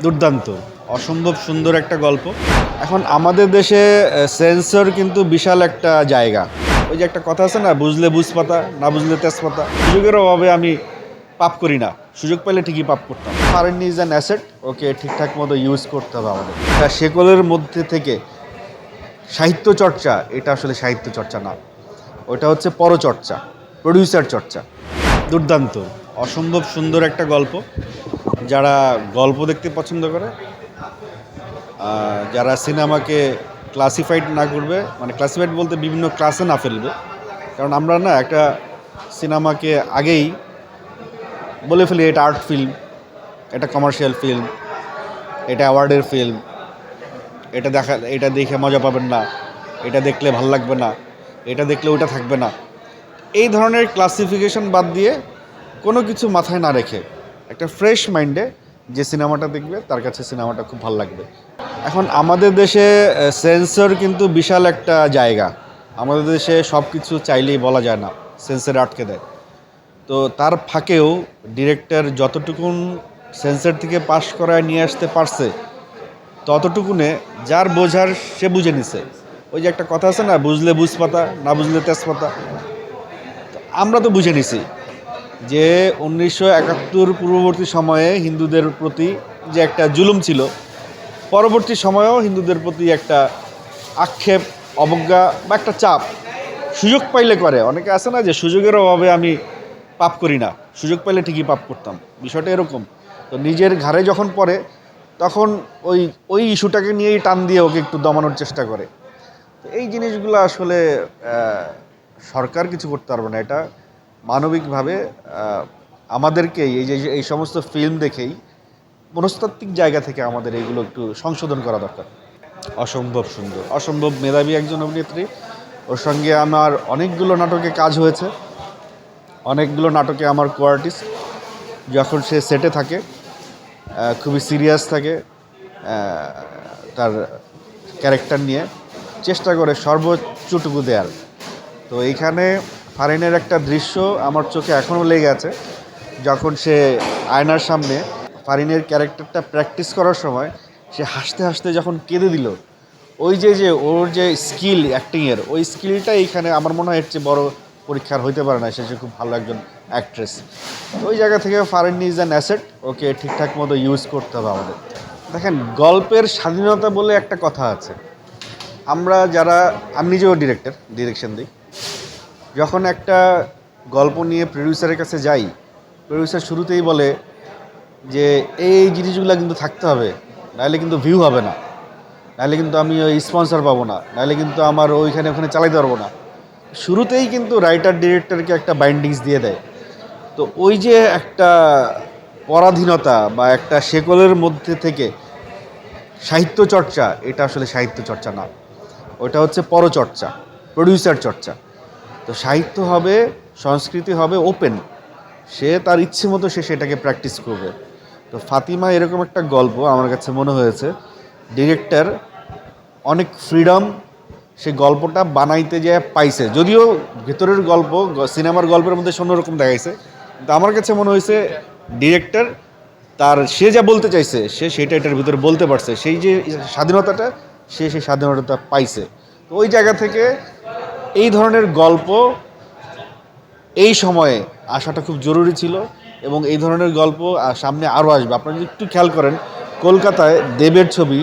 দুর্দান্ত, অসম্ভব সুন্দর একটা গল্প। এখন আমাদের দেশে সেন্সর কিন্তু বিশাল একটা জায়গা। ওই যে একটা কথা আছে না, বুঝলে বুঝপাতা, না বুঝলে তেজপাতা। সুযোগের অভাবে আমি পাপ করি না, সুযোগ পেলে ঠিকই পাপ করতাম। ফারেন ইজ অ্যান অ্যাসেট, ওকে ঠিকঠাক মতো ইউজ করতে হবে আমাদের। তা সেকলের মধ্যে থেকে সাহিত্য চর্চা, এটা আসলে সাহিত্য চর্চা না, ওটা হচ্ছে পরচর্চা, প্রডিউসার চর্চা। দুর্দান্ত, অসম্ভব সুন্দর একটা গল্প। যারা গল্প দেখতে পছন্দ করে, যারা সিনেমাকে ক্লাসিফাইড না করবে, মানে ক্লাসিফাইড বলতে বিভিন্ন ক্লাসে না ফেলবে। কারণ আমরা না একটা সিনেমাকে আগেই বলে ফেলি এটা আর্ট ফিল্ম, এটা কমার্শিয়াল ফিল্ম, এটা অ্যাওয়ার্ডের ফিল্ম, এটা দেখে মজা পাবেন না, এটা দেখলে ভাল লাগবে না, এটা দেখলে ওটা থাকবে না। এই ধরনের ক্লাসিফিকেশন বাদ দিয়ে কোনো কিছু মাথায় না রেখে একটা ফ্রেশ মাইন্ডে যে সিনেমাটা দেখবে তার কাছে সিনেমাটা খুব ভালো লাগবে। এখন আমাদের দেশে সেন্সর কিন্তু বিশাল একটা জায়গা। আমাদের দেশে সব কিছু চাইলেই বলা যায় না, সেন্সরে আটকে দেয়। তো তার ফাঁকেও ডিরেক্টর যতটুকুন সেন্সর থেকে পাশ করায় নিয়ে আসতে পারছে, ততটুকুনে যার বোঝার সে বুঝে নিছে। ওই যে একটা কথা আছে না, বুঝলে বুঝপাতা, না বুঝলে তেজপাতা। আমরা তো বুঝে নিছি যে 1971 পূর্ববর্তী সময়ে হিন্দুদের প্রতি যে একটা জুলুম ছিল, পরবর্তী সময়েও হিন্দুদের প্রতি একটা আক্ষেপ, অবজ্ঞা বা একটা চাপ সুযোগ পাইলে করে। অনেকে আছে না যে সুযোগের অভাবে আমি পাপ করি না, সুযোগ পাইলে ঠিকই পাপ করতাম, বিষয়টা এরকম। তো নিজের ঘাড়ে যখন পড়ে তখন ওই ওই ইস্যুটাকে নিয়েই টান দিয়ে ওকে একটু দমানোর চেষ্টা করে। তো এই জিনিসগুলো আসলে সরকার কিছু করতে পারবে না। এটা মানবিকভাবে আমাদেরকেই এই সমস্ত ফিল্ম দেখেই মনস্তাত্ত্বিক জায়গা থেকে আমাদের এইগুলো একটু সংশোধন করা দরকার। অসম্ভব সুন্দর, অসম্ভব মেধাবী একজন অভিনেত্রী। ওর সঙ্গে আমার অনেকগুলো নাটকে কাজ হয়েছে, অনেকগুলো নাটকে আমার কোয়ার্টিস্ট। যখন সে সেটে থাকে খুবই সিরিয়াস থাকে, তার ক্যারেক্টার নিয়ে চেষ্টা করে সর্বোচ্চটুকু দেওয়ার। তো এইখানে ফারিনের একটা দৃশ্য আমার চোখে এখনও লেগে আছে। যখন সে আয়নার সামনে ফারিনের ক্যারেক্টারটা প্র্যাকটিস করার সময় সে হাসতে হাসতে যখন কেঁদে দিল, ওই যে ওর যে স্কিল অ্যাক্টিংয়ের, ওই স্কিলটা এইখানে আমার মনে হয় এর চেয়ে বড় পরীক্ষার হইতে পারে না। সে খুব ভালো একজন অ্যাক্ট্রেস। ওই জায়গা থেকে ফারিন ইজ অ্যান অ্যাসেট, ওকে ঠিকঠাক মতো ইউজ করতে হবে আমাদের। দেখেন, গল্পের স্বাধীনতা বলে একটা কথা আছে। আমরা যারা, আমি নিজেও ডিরেকশন দিই। যখন একটা গল্প নিয়ে প্রডিউসারের কাছে যাই, প্রডিউসার শুরুতেই বলে যে এই জিনিসগুলো কিন্তু থাকতে হবে, নাহলে কিন্তু ভিউ হবে না, নাহলে কিন্তু আমি ওই স্পন্সর পাবো না, নাহলে কিন্তু আমার ওখানে চালাইতে পারবো না। শুরুতেই কিন্তু রাইটার ডিরেক্টরকে একটা বাইন্ডিংস দিয়ে দেয়। তো ওই যে একটা পরাধীনতা বা একটা শেকলের মধ্যে থেকে সাহিত্য চর্চা, এটা আসলে সাহিত্য চর্চা না, ওটা হচ্ছে পরচর্চা, প্রডিউসার চর্চা। তো সাহিত্য হবে, সংস্কৃতি হবে ওপেন, সে তার ইচ্ছে মতো সে সেটাকে প্র্যাকটিস করবে। তো ফাতিমা এরকম একটা গল্প আমার কাছে মনে হয়েছে ডিরেক্টর অনেক ফ্রিডম সে গল্পটা বানাইতে যে পাইছে। যদিও ভেতরের গল্প সিনেমার গল্পের মধ্যে অন্যরকম দেখাইছে, কিন্তু আমার কাছে মনে হয়েছে ডিরেক্টর সে যা বলতে চাইছে সে সেটা এটার ভিতরে বলতে পারছে। সেই যে স্বাধীনতাটা, সেই স্বাধীনতা পাইছে। তো ওই জায়গা থেকে এই ধরনের গল্প এই সময়ে আসাটা খুব জরুরি ছিল, এবং এই ধরনের গল্প সামনে আরও আসবে। আপনারা যদি একটু খেয়াল করেন, কলকাতায় দেবের ছবি,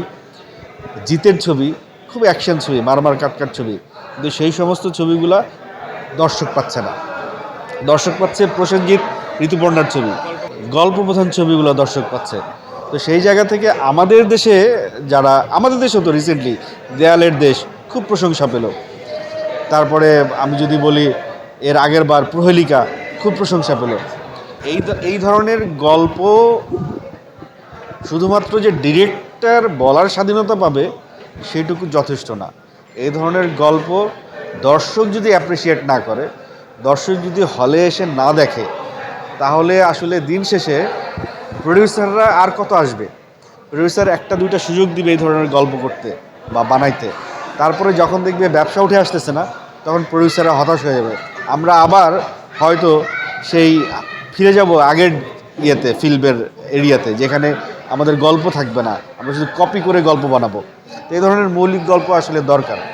জিতের ছবি খুব অ্যাকশন ছবি, মারমার কাটকাট ছবি, কিন্তু সেই সমস্ত ছবিগুলা দর্শক পাচ্ছে না। দর্শক পাচ্ছে প্রসেনজিৎ, ঋতুপর্ণার ছবি, গল্প প্রধান ছবিগুলো দর্শক পাচ্ছে। তো সেই জায়গা থেকে আমাদের দেশে আমাদের দেশেও তো রিসেন্টলি দেয়ালের দেশ খুব প্রশংসা পেল। তারপরে আমি যদি বলি এর আগের বার প্রহেলিকা খুব প্রশংসা পেল। এই ধরনের গল্প শুধুমাত্র যে ডিরেক্টর বলার স্বাধীনতা পাবে সেটুকু যথেষ্ট না। এই ধরনের গল্প দর্শক যদি অ্যাপ্রিসিয়েট না করে, দর্শক যদি হলে এসে না দেখে, তাহলে আসলে দিন শেষে প্রডিউসাররা আর কত আসবে? প্রডিউসার একটা দুইটা সুযোগ দিবে এই ধরনের গল্প করতে বা বানাইতে, তারপরে যখন দেখবে ব্যবসা উঠে আসতেছে না, তখন প্রডিউসাররা হতাশ হয়ে যাবে। আমরা আবার হয়তো সেই ফিরে যাব আগের ফিল্মের এরিয়াতে, যেখানে আমাদের গল্প থাকবে না, আমরা শুধু কপি করে গল্প বানাবো। তো এই ধরনের মৌলিক গল্প আসলে দরকার।